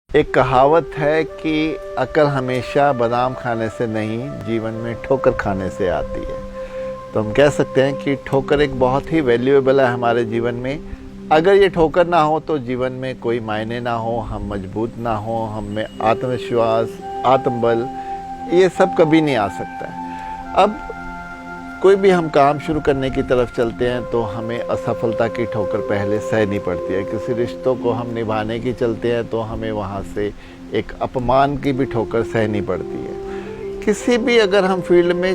एक कहावत है कि अकल हमेशा बादाम खाने से नहीं, जीवन में ठोकर खाने से आती है। तो हम कह सकते हैं कि ठोकर एक बहुत ही वैल्यूएबल है हमारे जीवन में। अगर ये ठोकर ना हो तो जीवन में कोई मायने ना हो, हम मजबूत ना हो, हम में आत्मविश्वास, आत्मबल ये सब कभी नहीं आ सकता है। अब कोई भी हम काम शुरू करने की तरफ चलते हैं तो हमें असफलता की ठोकर पहले सहनी पड़ती है। किसी रिश्तों को हम निभाने की चलते हैं तो हमें वहाँ से एक अपमान की भी ठोकर सहनी पड़ती है। किसी भी अगर हम फील्ड में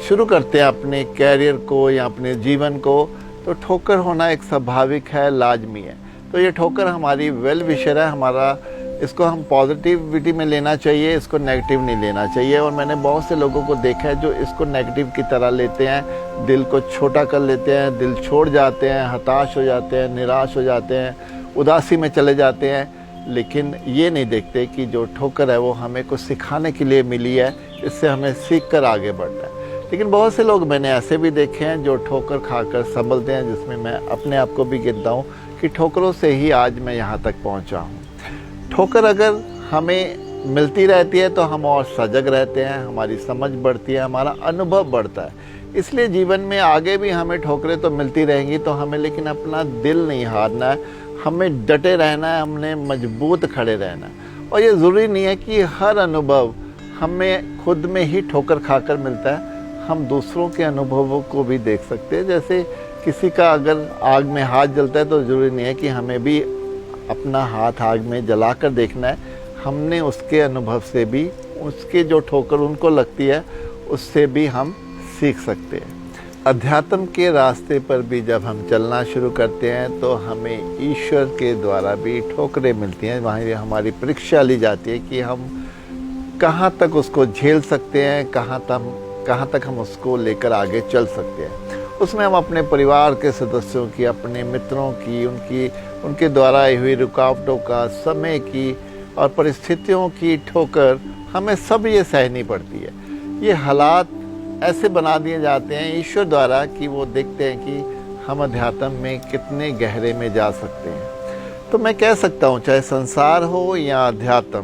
शुरू करते हैं अपने कैरियर को या अपने जीवन को, तो ठोकर होना एक स्वाभाविक है, लाजमी है। तो ये ठोकर हमारी वेल विशर है, हमारा इसको हम पॉजिटिविटी में लेना चाहिए, इसको नेगेटिव नहीं लेना चाहिए। और मैंने बहुत से लोगों को देखा है जो इसको नेगेटिव की तरह लेते हैं, दिल को छोटा कर लेते हैं, दिल छोड़ जाते हैं, हताश हो जाते हैं, निराश हो जाते हैं, उदासी में चले जाते हैं। लेकिन ये नहीं देखते कि जो ठोकर है वो हमें कुछ सिखाने के लिए मिली है, इससे हमें सीख कर आगे बढ़ना है। लेकिन बहुत से लोग मैंने ऐसे भी देखे हैं जो ठोकर खाकर संभलते हैं, जिसमें मैं अपने आप को भी गिनता हूँ कि ठोकरों से ही आज मैं यहाँ तक पहुँचा हूँ। ठोकर अगर हमें मिलती रहती है तो हम और सजग रहते हैं, हमारी समझ बढ़ती है, हमारा अनुभव बढ़ता है। इसलिए जीवन में आगे भी हमें ठोकरें तो मिलती रहेंगी, तो हमें लेकिन अपना दिल नहीं हारना है, हमें डटे रहना है, हमने मजबूत खड़े रहना है। और ये ज़रूरी नहीं है कि हर अनुभव हमें खुद में ही ठोकर खाकर मिलता है, हम दूसरों के अनुभवों को भी देख सकते हैं। जैसे किसी का अगर आग में हाथ जलता है तो ज़रूरी नहीं है कि हमें भी अपना हाथ आग में जलाकर देखना है, हमने उसके अनुभव से भी, उसके जो ठोकर उनको लगती है उससे भी हम सीख सकते हैं। अध्यात्म के रास्ते पर भी जब हम चलना शुरू करते हैं तो हमें ईश्वर के द्वारा भी ठोकरें मिलती हैं। वहाँ हमारी परीक्षा ली जाती है कि हम कहाँ तक उसको झेल सकते हैं, कहाँ तक हम उसको लेकर आगे चल सकते हैं। उसमें हम अपने परिवार के सदस्यों की, अपने मित्रों की, उनके द्वारा आई हुई रुकावटों का, समय की और परिस्थितियों की ठोकर हमें सब ये सहनी पड़ती है। ये हालात ऐसे बना दिए जाते हैं ईश्वर द्वारा कि वो देखते हैं कि हम अध्यात्म में कितने गहरे में जा सकते हैं। तो मैं कह सकता हूँ चाहे संसार हो या अध्यात्म,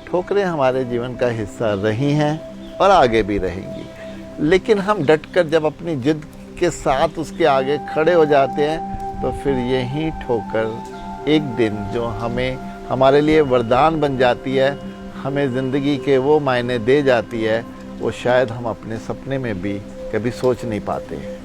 ठोकरें हमारे जीवन का हिस्सा रही हैं और आगे भी रहेंगी। लेकिन हम डटकर जब अपनी जिद के साथ उसके आगे खड़े हो जाते हैं तो फिर यही ठोकर एक दिन जो हमारे लिए वरदान बन जाती है, हमें ज़िंदगी के वो मायने दे जाती है, वो शायद हम अपने सपने में भी कभी सोच नहीं पाते हैं।